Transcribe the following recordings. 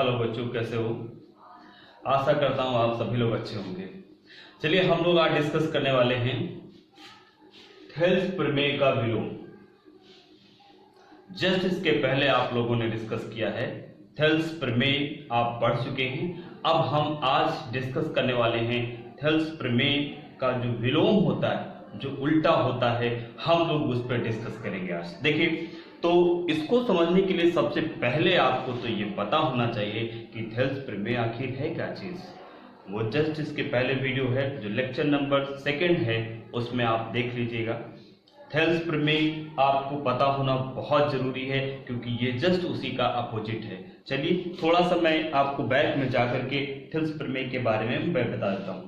Hello बच्चों, कैसे हो? आशा करता हूँ आप सभी लोग अच्छे होंगे। चलिए हम लोग आज डिस्कस करने वाले हैं थेल्स प्रमेय का विलोम। जस्ट इसके पहले आप लोगों ने डिस्कस किया है, थेल्स प्रमेय आप पढ़ चुके हैं। अब हम आज डिस्कस करने वाले हैं थेल्स प्रमेय का जो विलोम होता है, जो उल्टा होता है, हम लोग उस पर डिस्कस करेंगे आज। देखिए, तो इसको समझने के लिए सबसे पहले आपको तो ये पता होना चाहिए कि थेल्स प्रमेय आखिर है क्या चीज। वो जस्ट इसके पहले वीडियो है जो लेक्चर नंबर 2 है, उसमें आप देख लीजिएगा। थेल्स प्रमेय आपको पता होना बहुत जरूरी है क्योंकि ये जस्ट उसी का अपोजिट है। चलिए थोड़ा सा मैं आपको बैक में जाकर के थेल्स प्रमेय के बारे में मैं बता देता हूँ।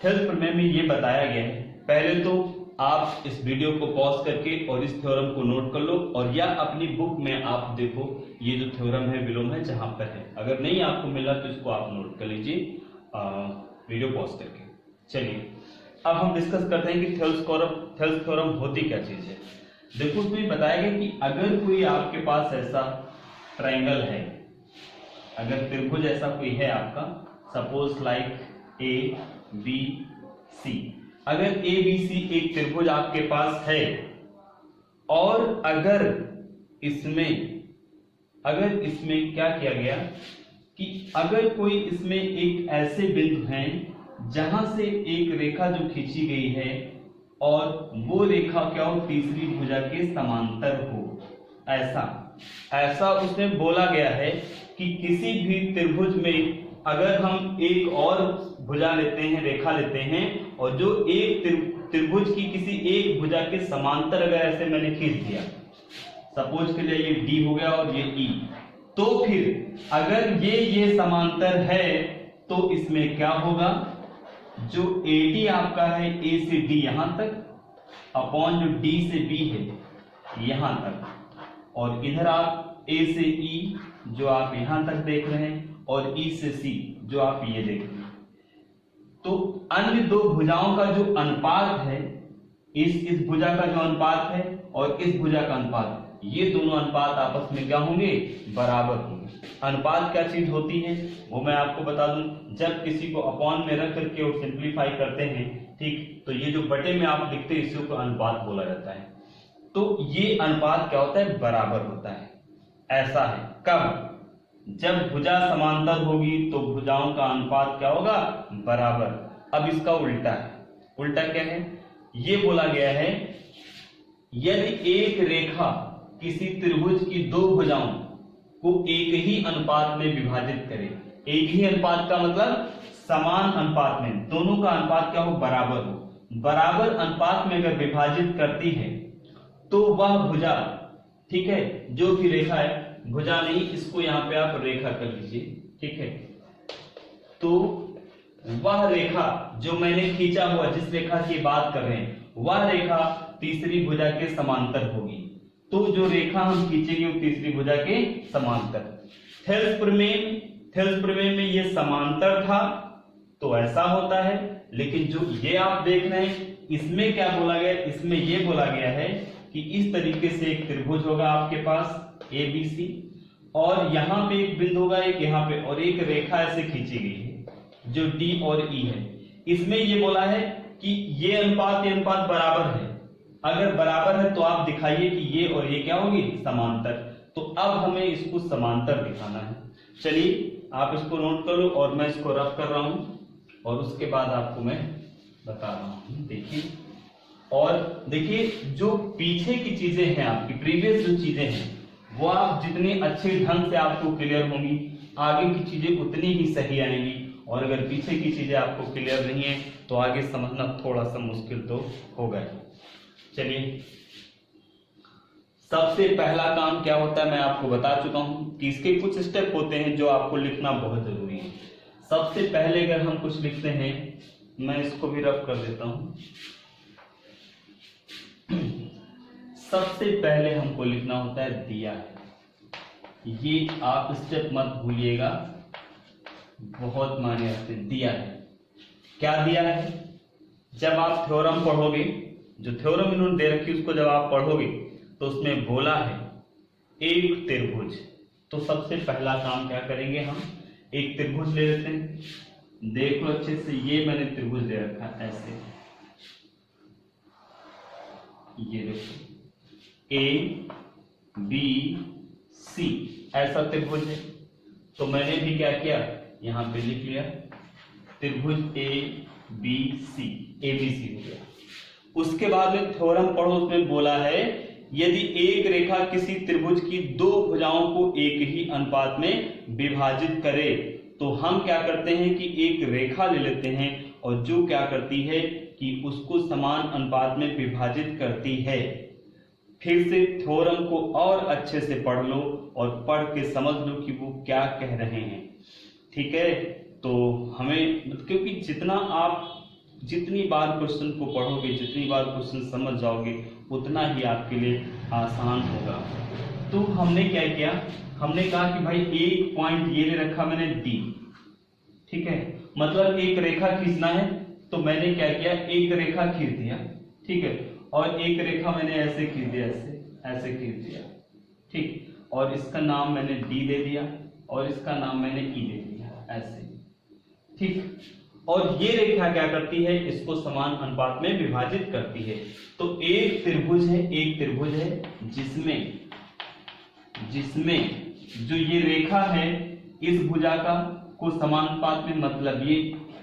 थेल्स प्रमेय में ये बताया गया है, पहले तो आप इस वीडियो को पॉज करके और इस थ्योरम को नोट कर लो, और या अपनी बुक में आप देखो ये जो थ्योरम है विलोम है जहां पर है। अगर नहीं आपको मिला तो इसको आप नोट कर लीजिए वीडियो पॉज करके। चलिए अब हम डिस्कस करते हैं कि थेल्स थ्योरम होती क्या चीज है। देखो उसमें बताया गया कि अगर कोई आपके पास ऐसा ट्राइंगल है, अगर त्रिभुज ऐसा कोई है आपका, सपोज लाइक ABC, अगर ABC एक त्रिभुज आपके पास है और अगर इसमें क्या किया गया कि अगर कोई इसमें एक ऐसे बिंदु हैं जहां से एक रेखा जो खींची गई है और वो रेखा क्या हो, तीसरी भुजा के समांतर हो, ऐसा उसमें बोला गया है कि किसी भी त्रिभुज में अगर हम एक और भुजा लेते हैं, रेखा लेते हैं, और जो एक त्रिभुज की किसी एक भुजा के समांतर अगर ऐसे मैंने खींच दिया, सपोज के लिए ये D हो गया और ये E, तो फिर अगर ये समांतर है तो इसमें क्या होगा, जो AD आपका है A से D यहां तक अपॉन जो D से B है यहां तक, और इधर आप A से E जो आप यहां तक देख रहे हैं और E से C जो आप ये देख रहे हैं, तो अन्य दो भुजाओं का जो अनुपात है, इस भुजा का जो अनुपात है और इस भुजा का अनुपात, ये दोनों अनुपात आपस में क्या होंगे, बराबर होंगे। अनुपात क्या चीज होती है वो मैं आपको बता दूं। जब किसी को अपॉन में रख करके और सिंप्लीफाई करते हैं, ठीक, तो ये जो बटे में आप लिखते हैं इसी को अनुपात बोला जाता है। तो ये अनुपात क्या होता है, बराबर होता है। ऐसा है कब, जब भुजा समांतर होगी तो भुजाओं का अनुपात क्या होगा, बराबर। अब इसका उल्टा है, उल्टा क्या है, ये बोला गया है यदि एक रेखा किसी त्रिभुज की दो भुजाओं को एक ही अनुपात में विभाजित करे, एक ही अनुपात का मतलब समान अनुपात में, दोनों का अनुपात क्या हो, बराबर हो, बराबर अनुपात में अगर विभाजित करती है तो वह भुजा, ठीक है, जो भी रेखा है, भुजा नहीं, इसको यहां पे आप रेखा कर लीजिए, ठीक है, तो वह रेखा जो मैंने खींचा हुआ, जिस रेखा की बात कर रहे हैं, वह रेखा तीसरी भुजा के समांतर होगी। तो जो रेखा हम खींचेंगे वो तीसरी भुजा के समांतर। थेल्स प्रमेय में ये समांतर था तो ऐसा होता है, लेकिन जो ये आप देख रहे हैं इसमें क्या बोला गया, इसमें ये बोला गया है कि इस तरीके से एक त्रिभुज होगा आपके पास ABC, और यहां पे एक बिंदु होगा, एक यहां पे, और एक रेखा ऐसे खींची गई है जो D और E है। इसमें ये बोला है कि ये अनुपात बराबर है। अगर बराबर है तो आप दिखाइए कि ये और ये क्या होगी, समांतर। तो अब हमें इसको समांतर दिखाना है। चलिए आप इसको नोट कर लो और मैं इसको रफ कर रहा हूं और उसके बाद आपको मैं बता रहा हूं। देखिए, और देखिए जो पीछे की चीजें हैं, आपकी प्रीवियस जो चीजें हैं, वो आप जितनी अच्छे ढंग से आपको क्लियर होंगी, आगे की चीजें उतनी ही सही आएंगी। और अगर पीछे की चीजें आपको क्लियर नहीं है तो आगे समझना थोड़ा सा मुश्किल तो होगा। चलिए सबसे पहला काम क्या होता है मैं आपको बता चुका हूं कि इसके कुछ स्टेप होते हैं जो आपको लिखना बहुत जरूरी है। सबसे पहले अगर हम कुछ लिखते हैं, मैं इसको भी रफ कर देता हूं। सबसे पहले हमको लिखना होता है दिया है। ये आप स्टेप मत भूलिएगा, बहुत मायने रखते हैं। दिया है, क्या दिया है, जब आप थ्योरम पढ़ोगे, जो थ्योरम इन्होंने दे रखी उसको जब आप पढ़ोगे तो उसमें बोला है एक त्रिभुज, तो सबसे पहला काम क्या करेंगे हम, एक त्रिभुज ले लेते हैं, देख लो अच्छे से, ये मैंने त्रिभुज ले रखा ऐसे, ये देखो ए बी सी ऐसा त्रिभुज है। तो मैंने भी क्या किया, यहां पे लिख लिया त्रिभुज A B C, A B C हो गया। उसके बाद में थ्योरम पढ़ो, उसमें बोला है यदि एक रेखा किसी त्रिभुज की दो भुजाओं को एक ही अनुपात में विभाजित करे, तो हम क्या करते हैं कि एक रेखा ले लेते हैं और जो क्या करती है कि उसको समान अनुपात में विभाजित करती है। फिर से थ्योरम को और अच्छे से पढ़ लो और पढ़ के समझ लो कि वो क्या कह रहे हैं, ठीक है। तो हमें, क्योंकि जितना आप जितनी बार क्वेश्चन को पढ़ोगे, जितनी बार क्वेश्चन समझ जाओगे, उतना ही आपके लिए आसान होगा। तो हमने क्या किया, हमने कहा कि भाई एक पॉइंट ये ले रखा मैंने डी, ठीक है, मतलब एक रेखा खींचना है। तो मैंने क्या किया, एक रेखा खींच दिया, ठीक है, और एक रेखा मैंने ऐसे खींच दिया, ऐसे खींच दिया, ठीक, और इसका नाम मैंने डी दे दिया और इसका नाम मैंने ई दे दिया, ऐसे, ठीक। और ये रेखा क्या करती है, इसको समान अनुपात में विभाजित करती है। तो एक त्रिभुज है जिसमें जो ये रेखा है इस भुजा का को समानुपात में, मतलब ये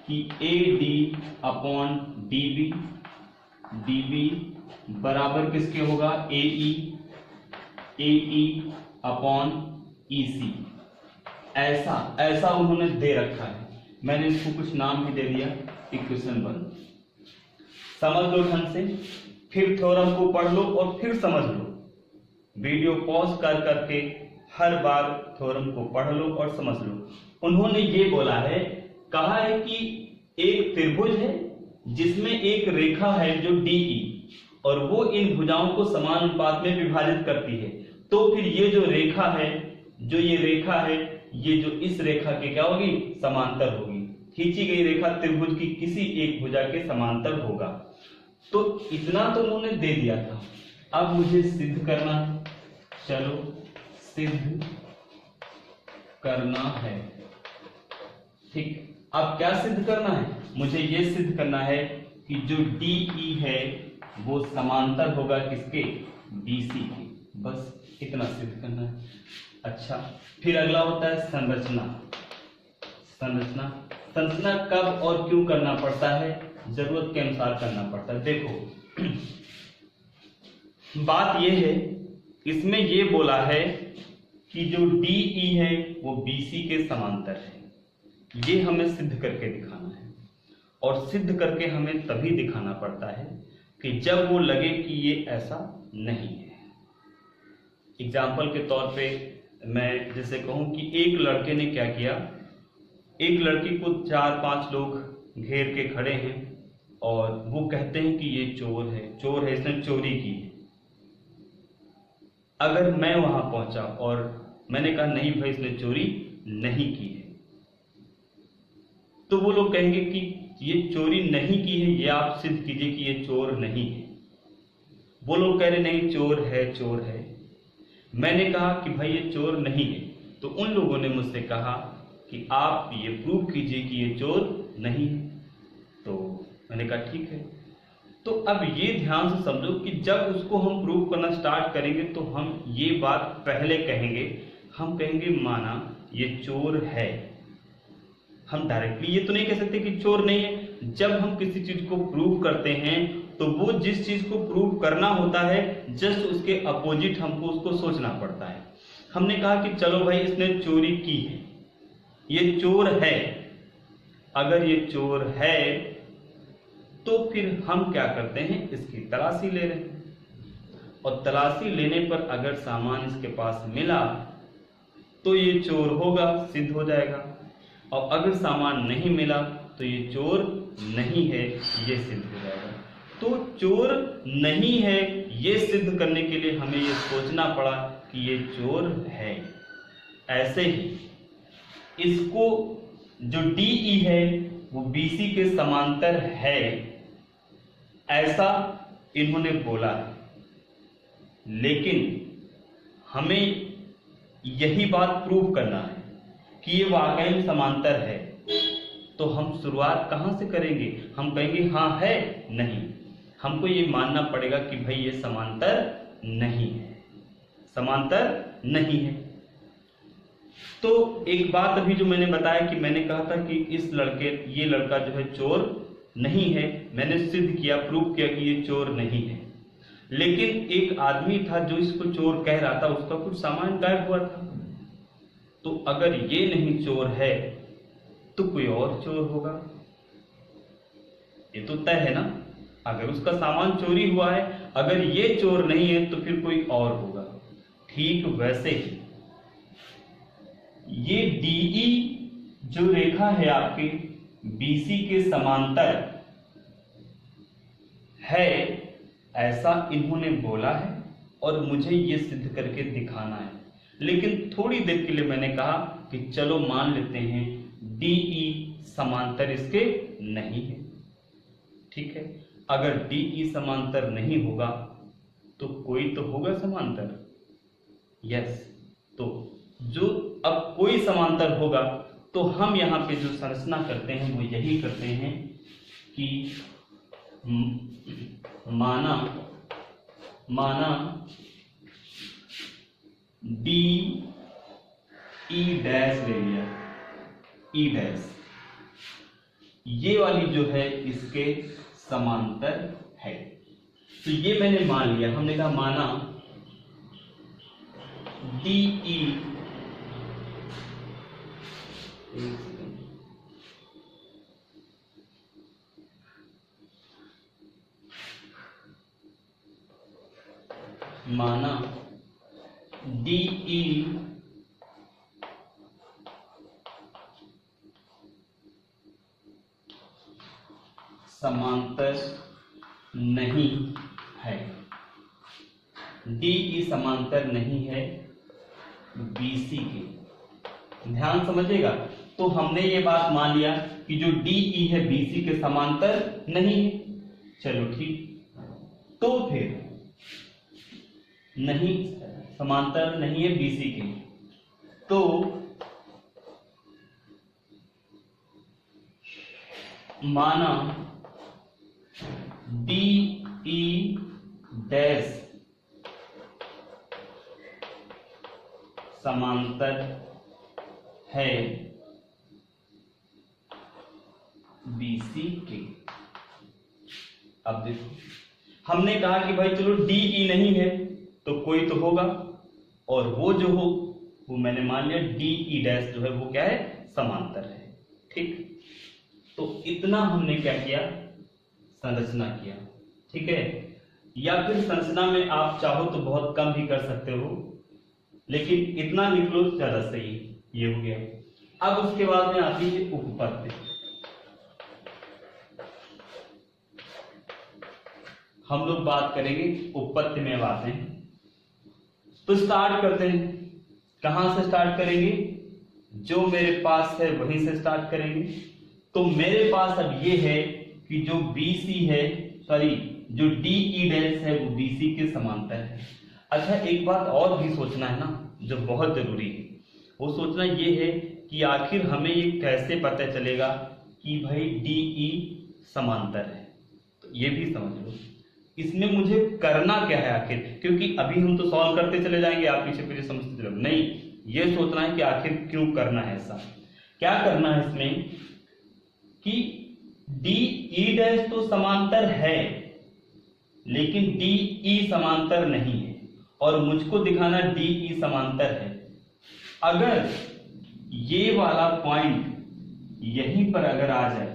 कि A D upon D B बराबर किसके होगा, ए ई अपॉन ई सी, ऐसा उन्होंने दे रखा है। मैंने इसको कुछ नाम भी दे दिया, इक्वेशन 1। समझ लो ढंग से, फिर थ्योरम को पढ़ लो और फिर समझ लो। वीडियो पॉज कर करके हर बार थ्योरम को पढ़ लो और समझ लो। उन्होंने ये बोला है, कहा है कि एक त्रिभुज है जिसमें एक रेखा है जो डीई, और वो इन भुजाओं को समान अनुपात में विभाजित करती है। तो फिर ये जो रेखा है, ये जो इस रेखा के क्या होगी, समांतर होगी। खींची गई रेखा त्रिभुज की किसी एक भुजा के समांतर होगा। तो इतना तो उन्होंने दे दिया था, अब मुझे सिद्ध करना है। चलो सिद्ध करना है, ठीक। अब क्या सिद्ध करना है, मुझे ये सिद्ध करना है कि जो डीई है वो समांतर होगा किसके, बीसी के। बस इतना सिद्ध करना है। अच्छा, फिर अगला होता है संरचना कब और क्यों करना पड़ता है, जरूरत के अनुसार करना पड़ता है। देखो बात यह है, इसमें ये बोला है कि जो डीई है वो बीसी के समांतर है। ये हमें सिद्ध करके दिखाना है, और सिद्ध करके हमें तभी दिखाना पड़ता है कि जब वो लगे कि ये ऐसा नहीं है। एग्जाम्पल के तौर पे मैं जैसे कहूं कि एक लड़के ने क्या किया, एक लड़की को 4-5 लोग घेर के खड़े हैं और वो कहते हैं कि ये चोर है, इसने चोरी की है। अगर मैं वहां पहुंचा और मैंने कहा नहीं भाई इसने चोरी नहीं की है, तो वो लोग कहेंगे कि ये चोरी नहीं की है, ये आप सिद्ध कीजिए कि ये चोर नहीं है। वो लोग कह रहे नहीं चोर है। मैंने कहा कि भाई ये चोर नहीं है, तो उन लोगों ने मुझसे कहा कि आप ये प्रूव कीजिए कि ये चोर नहीं है। तो मैंने कहा ठीक है। तो अब ये ध्यान से समझो कि जब उसको हम प्रूव करना स्टार्ट करेंगे तो हम ये बात पहले कहेंगे, हम कहेंगे माना ये चोर है। हम डायरेक्टली ये तो नहीं कह सकते कि चोर नहीं है। जब हम किसी चीज को प्रूव करते हैं तो वो जिस चीज को प्रूव करना होता है जस्ट उसके अपोजिट हमको उसको सोचना पड़ता है। हमने कहा कि चलो भाई इसने चोरी की है, ये चोर है। अगर ये चोर है तो फिर हम क्या करते हैं, इसकी तलाशी ले रहे हैं, और तलाशी लेने पर अगर सामान इसके पास मिला तो ये चोर होगा, सिद्ध हो जाएगा। और अगर सामान नहीं मिला तो ये चोर नहीं है, ये सिद्ध हो जाएगा। तो चोर नहीं है ये सिद्ध करने के लिए हमें ये सोचना पड़ा कि ये चोर है। ऐसे ही इसको जो डीई है वो बीसी के समांतर है, ऐसा इन्होंने बोला है। लेकिन हमें यही बात प्रूव करना है कि ये वाकई में समांतर है, तो हम शुरुआत कहाँ से करेंगे? हम कहेंगे हाँ है, नहीं, हमको ये मानना पड़ेगा कि भाई ये समांतर नहीं है, समांतर नहीं है। तो एक बात अभी जो मैंने बताया कि मैंने कहा था कि ये लड़का जो है चोर नहीं है, मैंने सिद्ध किया, प्रूव किया कि ये चोर नहीं है। लेकिन एक आदमी था जो इसको चोर कह रहा था, उसका कुछ सामान गायब हुआ था। तो अगर ये नहीं चोर है तो कोई और चोर होगा, ये तो तय है ना। अगर उसका सामान चोरी हुआ है, अगर ये चोर नहीं है तो फिर कोई और होगा। ठीक वैसे ही ये DE जो रेखा है आपके BC के समांतर है, ऐसा इन्होंने बोला है और मुझे ये सिद्ध करके दिखाना है। लेकिन थोड़ी देर के लिए मैंने कहा कि चलो मान लेते हैं DE समांतर इसके नहीं है। ठीक है, अगर DE समांतर नहीं होगा तो कोई तो होगा समांतर। यस, तो जो अब कोई समांतर होगा तो हम यहाँ पे जो संरचना करते हैं वो यही करते हैं कि माना DE डैश ले लिया, E डैश, ये वाली जो है इसके समांतर है। तो ये मैंने मान लिया, हमने कहा माना DE माना DE समांतर नहीं है, DE समांतर नहीं है BC के। ध्यान समझिएगा, तो हमने ये बात मान लिया कि जो DE है BC के समांतर नहीं है। चलो ठीक, तो फिर नहीं, समांतर नहीं है BC के, तो माना DE डैश समांतर है BC के। अब देखो, हमने कहा कि भाई चलो DE नहीं है तो कोई तो होगा, और वो जो हो वो मैंने मान लिया DE डैश जो है वो क्या है, समांतर है। ठीक, तो इतना हमने क्या किया, संरचना किया। ठीक है, या फिर संरचना में आप चाहो तो बहुत कम भी कर सकते हो, लेकिन इतना लिख लो ज्यादा सही। ये हो गया। अब उसके बाद में आती है उपपत्ति। हम लोग बात करेंगे उपपत्ति में आते हैं। तो स्टार्ट करते हैं, कहां से स्टार्ट करेंगे? जो मेरे पास है वहीं से स्टार्ट करेंगे। तो मेरे पास अब ये है कि जो BC है, सॉरी जो DE डैश है वो BC के समांतर है। अच्छा, एक बात और भी सोचना है ना जो बहुत जरूरी है, वो सोचना ये है कि आखिर हमें ये कैसे पता चलेगा कि भाई DE समांतर है। तो ये भी समझ लो, इसमें मुझे करना क्या है आखिर, क्योंकि अभी हम तो सॉल्व करते चले जाएंगे, आप पीछे पीछे समझते चले, नहीं, ये सोचना है कि आखिर क्यों करना है ऐसा, क्या करना है इसमें कि DE डैश तो समांतर है लेकिन DE समांतर नहीं है, और मुझको दिखाना DE समांतर है। अगर ये वाला पॉइंट यहीं पर अगर आ जाए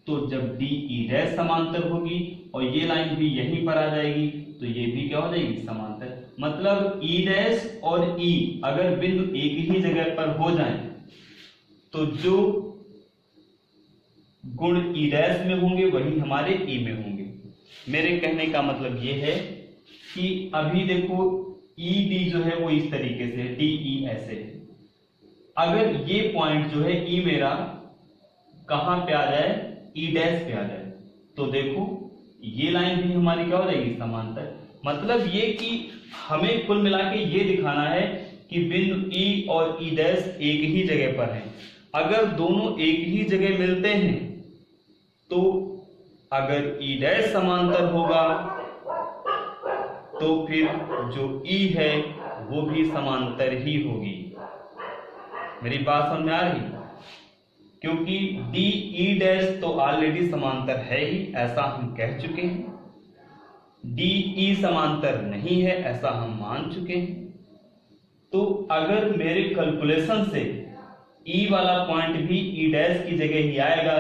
तो जब DE डैश समांतर होगी और ये लाइन भी यहीं पर आ जाएगी तो ये भी क्या हो जाएगी, समांतर। मतलब E डैश और E अगर बिंदु एक ही जगह पर हो जाए तो जो गुण E डैश में होंगे वही हमारे E में होंगे। मेरे कहने का मतलब ये है कि अभी देखो ED जो है वो इस तरीके से, DE ऐसे है। अगर ये पॉइंट जो है E मेरा कहां पे आ जाए, E डैश पे आ जाए, तो देखो ये लाइन भी हमारी क्या हो जाएगी, समांतर। मतलब ये कि हमें कुल मिला के ये दिखाना है कि बिंदु ई और ई डैश एक ही जगह पर हैं। अगर दोनों एक ही जगह मिलते हैं तो अगर ई डैश समांतर होगा तो फिर जो ई है वो भी समांतर ही होगी। मेरी बात समझ में आ रही? क्योंकि डी ई डैश तो ऑलरेडी समांतर है ही, ऐसा हम कह चुके हैं। डी ई समांतर नहीं है, ऐसा हम मान चुके हैं। तो अगर मेरे कैलकुलेशन से ई वाला पॉइंट भी ई डैश की जगह ही आएगा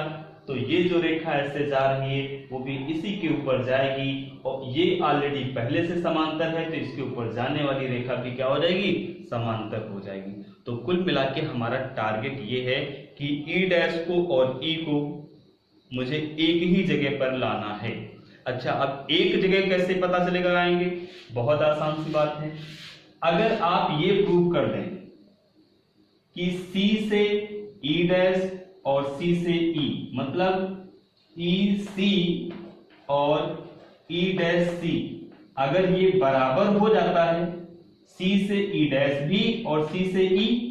तो ये जो रेखा ऐसे जा रही है वो भी इसी के ऊपर जाएगी, और ये ऑलरेडी पहले से समांतर है तो इसके ऊपर जाने वाली रेखा भी क्या हो जाएगी? समांतर हो जाएगी। तो कुल मिला के हमारा टारगेट ये है कि ई डैश को और ई को मुझे एक ही जगह पर लाना है। अच्छा, अब एक जगह कैसे पता चलेगा लाएंगे? बहुत आसान सी बात है। अगर आप ये प्रूव कर दें कि सी से ई डैश और सी से ई, मतलब ई सी और ई डैश सी, अगर ये बराबर हो जाता है, सी से ई डैश भी और सी से ई,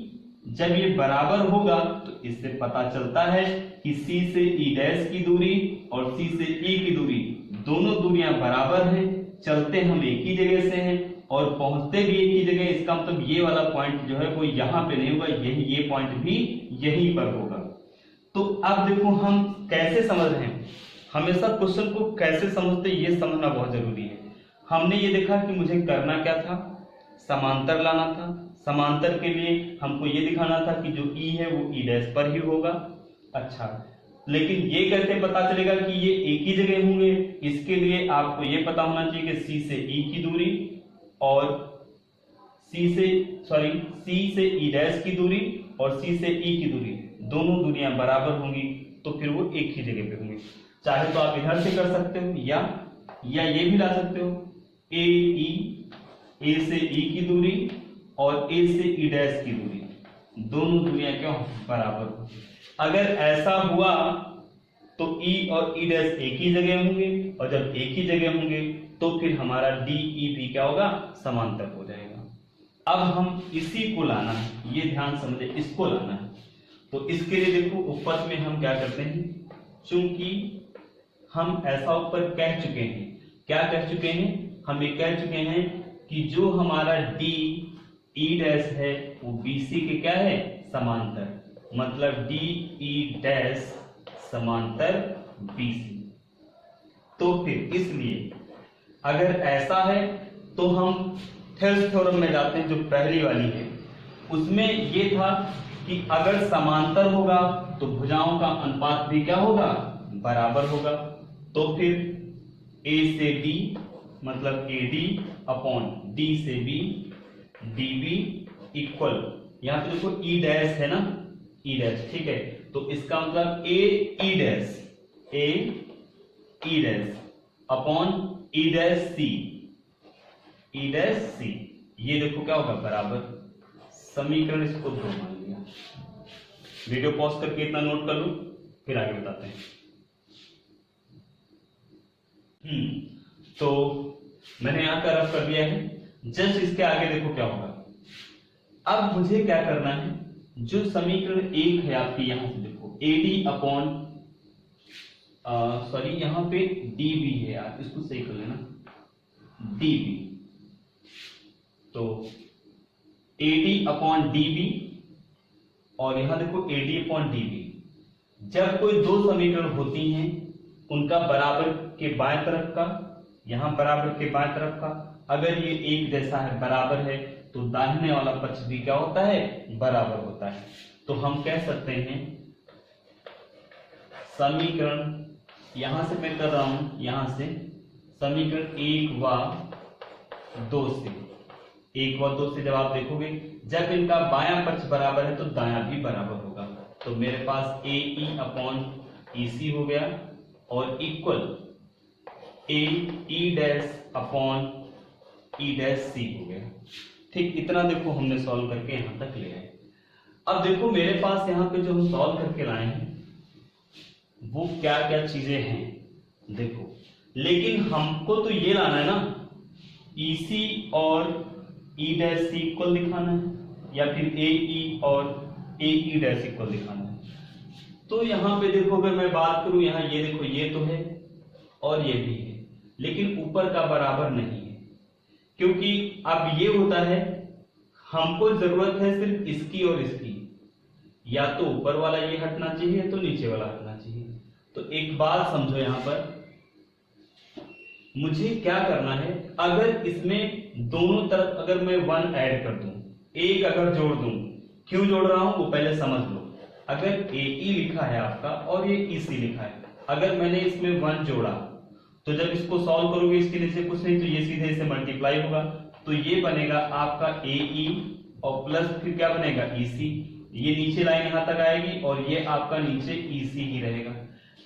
जब ये बराबर होगा तो इससे पता चलता है कि सी से ई डैश की दूरी और सी से ई की दूरी, दोनों दूरियां बराबर हैं, चलते हम एक ही जगह से हैं और पहुंचते भी एक ही जगह। इसका मतलब ये वाला पॉइंट जो है वो यहाँ पे नहीं होगा, यही ये पॉइंट भी यहीं पर होगा। तो अब देखो हम कैसे समझ रहे हैं, हमेशा क्वेश्चन को कैसे समझते ये समझना बहुत जरूरी है। हमने ये देखा कि मुझे करना क्या था, समांतर लाना था। समांतर के लिए हमको ये दिखाना था कि जो ई है वो ई डैश पर ही होगा। अच्छा, लेकिन ये कैसे पता चलेगा कि ये एक ही जगह होंगे? इसके लिए आपको ये पता होना चाहिए कि सी से ई की दूरी और सी से ई डैश की दूरी और सी से ई की दूरी, दोनों दूरियां बराबर होंगी तो फिर वो एक ही जगह पे होंगे। चाहे तो आप इधर से कर सकते हो या ये भी ला सकते हो, ए से ई की दूरी और ए से ई डैश की दूरी, दोनों दूरियां क्या बराबर हो। अगर ऐसा हुआ तो ई और ई डैश एक ही जगह होंगे, और जब एक ही जगह होंगे तो फिर हमारा डी ई भी क्या होगा? समांतर हो जाएगा। अब हम इसी को लाना है, ये ध्यान समझे, इसको लाना है। तो इसके लिए देखो ऊपर में हम क्या करते हैं, चूंकि हम ऐसा ऊपर कह चुके हैं, क्या कह चुके हैं? हम ये कह चुके हैं कि जो हमारा डी ई डैश है वो बीसी के क्या है? समांतर, मतलब डी ई डैश समांतर बीसी। तो फिर इसलिए अगर ऐसा है तो हम थेल्स थ्योरम में जाते हैं, जो पहली वाली है। उसमें ये था कि अगर समांतर होगा तो भुजाओं का अनुपात भी क्या होगा? बराबर होगा। तो फिर ए से डी मतलब ए डी अपॉन डी से बी डी बी इक्वल, यहां पे देखो ई डैश है ना, ई डैश, ठीक है। तो इसका मतलब A E dash upon E dash C, ये देखो क्या होगा? बराबर। समीकरण इसको 2 मान लिया। वीडियो पॉज करके इतना नोट कर लो, फिर आगे बताते हैं। तो मैंने यहां का रफ कर दिया है। जस्ट इसके आगे देखो क्या होगा। अब मुझे क्या करना है, जो समीकरण 1 है आपकी, यहां से देखो एडी अपॉन यहां पे डी बी है यार, इसको सही कर लेना, डी बी। तो एडी अपॉन डी बी और यहां देखो एडी अपॉन डी बी। जब कोई दो समीकरण होती हैं उनका बराबर के बाएं तरफ का, यहां बराबर के बाएं तरफ का, अगर ये एक जैसा है, बराबर है, तो दाहिने वाला पक्ष भी क्या होता है? बराबर होता है। तो हम कह सकते हैं समीकरण, यहां से मैं कर रहा हूं, यहां से समीकरण 1 व 2 से जब आप देखोगे, जब इनका बायां पक्ष बराबर है तो दायां भी बराबर होगा। तो मेरे पास ए ई अपॉन ई सी हो गया और equal A E dash upon E dash C हो गया। ठीक, इतना देखो हमने सॉल्व करके यहां तक ले आए। अब देखो मेरे पास यहां पे जो हम सॉल्व करके लाए हैं वो क्या क्या चीजें हैं देखो, लेकिन हमको तो ये लाना है ना, ई सी और ई डैश सी इक्वल दिखाना है। या फिर ए ई और ए ई डैश इक्वल दिखाना है। तो यहाँ पे देखो अगर मैं बात करूं, यहाँ ये देखो ये तो है और ये भी है, लेकिन ऊपर का बराबर नहीं है, क्योंकि अब ये होता है हमको जरूरत है सिर्फ इसकी और इसकी, या तो ऊपर वाला ये हटना चाहिए तो नीचे वाला हटना चाहिए। तो एक बात समझो, यहां पर मुझे क्या करना है, अगर इसमें दोनों तरफ अगर मैं 1 ऐड कर दूं, एक अगर जोड़ दूं, क्यों जोड़ रहा हूं वो पहले समझ लो। अगर ए ई लिखा है आपका और ये ई सी लिखा है, अगर मैंने इसमें 1 जोड़ा तो जब इसको सॉल्व करोगे इसके नीचे कुछ नहीं तो ये सीधे से मल्टीप्लाई होगा, तो ये बनेगा आपका ए ई और प्लस फिर क्या बनेगा ई सी, ये नीचे लाइन यहां तक आएगी और ये आपका नीचे ई सी ही रहेगा।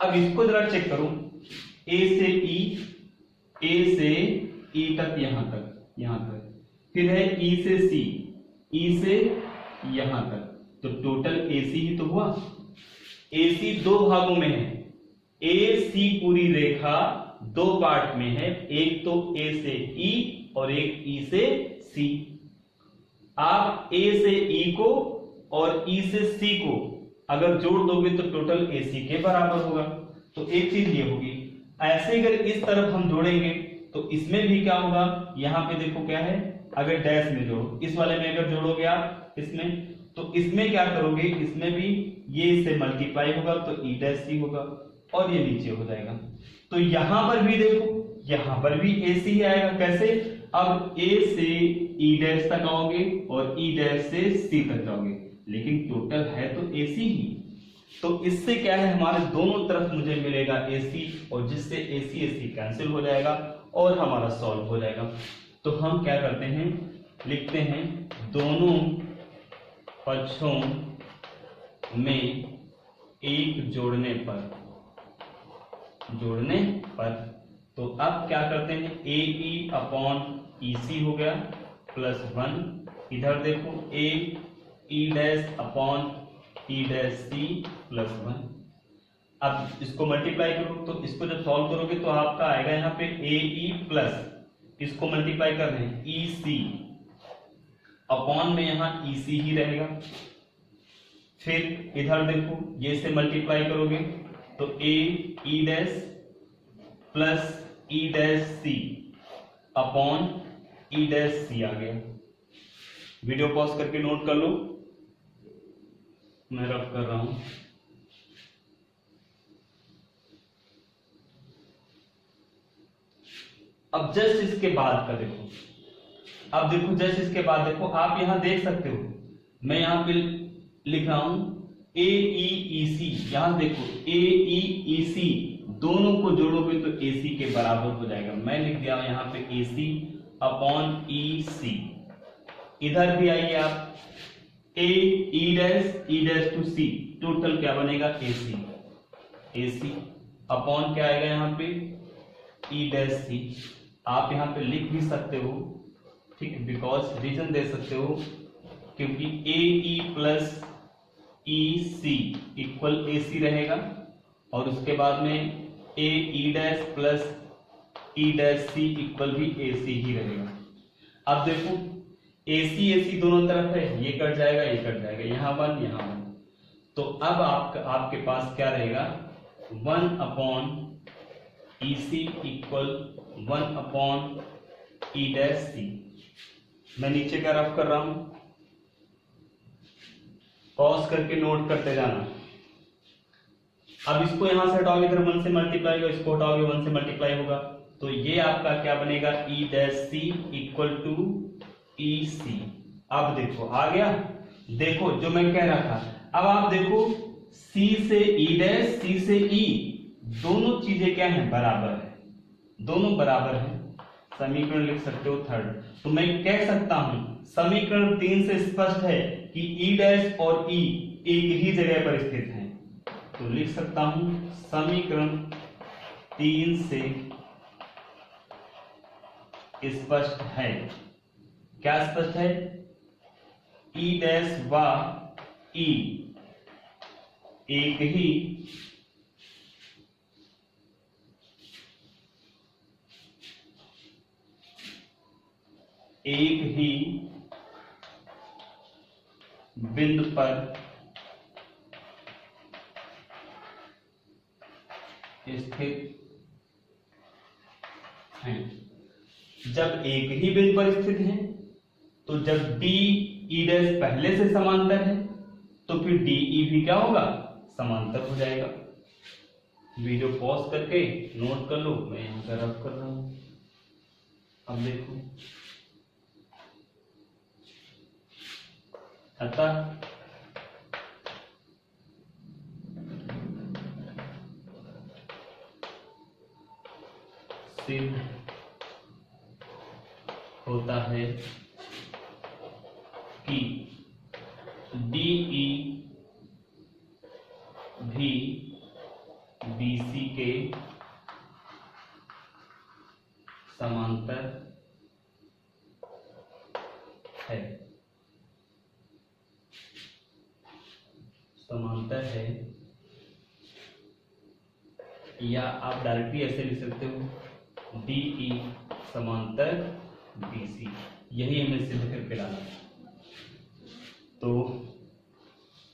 अब इसको जरा चेक करो, ए से ई तक यहां तक, फिर है ई से सी, ई से यहां तक, तो टोटल ए सी ही तो हुआ। ए सी 2 भागों में है, ए सी पूरी रेखा 2 पार्ट में है, एक तो ए से ई और एक ई से सी। आप ए से ई को और ई से सी को अगर जोड़ दोगे तो टोटल ए सी के बराबर होगा। तो एक चीज ये होगी, ऐसे अगर इस तरफ हम जोड़ेंगे तो इसमें भी क्या होगा, यहां पे देखो क्या है, अगर डैश में जोड़ो, इस वाले में अगर जोड़ोगे आप इसमें, तो इसमें क्या करोगे, इसमें भी ये इससे मल्टीप्लाई होगा तो ई डैश सी होगा और ये नीचे हो जाएगा। तो यहां पर भी देखो, यहां पर भी ए सी ही आएगा। कैसे, अब ए से ई डैश तक आओगे और ई डैश से सी तक जाओगे, लेकिन टोटल है तो ए सी ही। तो इससे क्या है, हमारे दोनों तरफ मुझे मिलेगा ए सी, और जिससे ए सी कैंसिल हो जाएगा और हमारा सॉल्व हो जाएगा। तो हम क्या करते हैं, लिखते हैं दोनों पक्षों में एक जोड़ने पर, तो अब क्या करते हैं, ए ई अपॉन ई सी हो गया प्लस 1, इधर देखो A E dash upon E dash C plus 1। अब इसको मल्टीप्लाई करो, तो इसको जब सॉल्व करोगे तो आपका आएगा यहाँ पे ए ई प्लस, इसको मल्टीप्लाई कर रहे हैं ई सी अपॉन में यहाँ ई सी ही रहेगा। फिर इधर देखो ये से मल्टीप्लाई करोगे तो A E dash plus E dash C upon E dash C आ गया। वीडियो पॉज करके नोट कर लो, मैं रफ कर रहा हूं। अब जस्ट इसके बाद का देखो, अब देखो जस्ट इसके बाद देखो, आप यहां देख सकते हो, मैं यहां पे लिख रहा हूं ए ई ई सी, यहां देखो ए ई ई सी दोनों को जोड़ोगे तो ए सी के बराबर हो जाएगा। मैं लिख दिया यहां पे ए सी अपॉन ई सी। इधर भी आइए आप, A E dash two C, total क्या बनेगा ए सी अपॉन क्या आएगा यहाँ पे ई डैश सी। आप यहाँ पे लिख भी सकते हो, ठीक है, बिकॉज रीजन दे सकते हो, क्योंकि ए ई प्लस ई सी इक्वल ए सी रहेगा, और उसके बाद में A E dash plus E dash C equal भी ए सी ही रहेगा। अब देखो ए सी दोनों तरफ है, ये कट जाएगा ये कट जाएगा, यहाँ 1 यहाँ 1, तो अब आपके पास क्या रहेगा, 1 अपॉन ई सी इक्वल 1 अपॉन ई डैश सी। मैं नीचे का रफ कर रहा हूं, पॉज करके नोट करते जाना। अब इसको यहां से हटाओगे, इधर 1 से मल्टीप्लाई होगा, इसको हटाओगे 1 से मल्टीप्लाई होगा, तो ये आपका क्या बनेगा, E dash C equal to E C. अब देखो आ गया, देखो जो मैं कह रहा था, अब आप देखो सी से ई डैश, सी से ई, दोनों चीजें क्या हैं, बराबर है, दोनों बराबर हैं। समीकरण लिख सकते हो थर्ड। तो मैं कह सकता हूं समीकरण 3 से स्पष्ट है कि ई डैश और ई एक ही जगह पर स्थित हैं, तो लिख सकता हूं समीकरण 3 से स्पष्ट है। क्या स्पष्ट है, ई डैश व ई एक ही बिंदु पर स्थित हैं। जब एक ही बिंदु पर स्थित हैं तो जब डी ई डैश पहले से समांतर है तो फिर डी ई भी क्या होगा, समांतर हो जाएगा। वीडियो पॉज करके नोट कर लो, मैं यहां पर रब कर रहा हूं। अब देखो, अतः सिद्ध होता है कि डीई भी बीसी के समांतर है, समांतर है। या आप डायरेक्टली ऐसे लिख सकते हो, डीई समांतर बीसी। यही हमें सिद्ध करके लाना है। तो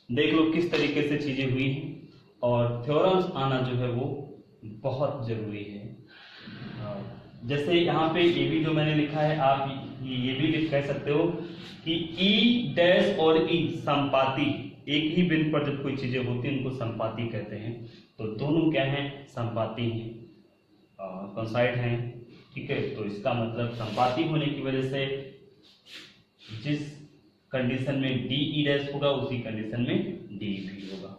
देख लो किस तरीके से चीजें हुई हैं, और थ्योरम्स आना जो है वो बहुत जरूरी है। जैसे यहाँ पे ये भी जो मैंने लिखा है, आप ये भी कह सकते हो कि ई डैश और ई संपाती, एक ही बिंदु पर जब कोई चीजें होती हैं उनको संपाती कहते हैं। तो दोनों क्या हैं, संपाती हैं, कॉन्साइड हैं, ठीक है। तो इसका मतलब संपाती होने की वजह से जिस कंडीशन में डी ई डैश होगा उसी कंडीशन में डी भी होगा।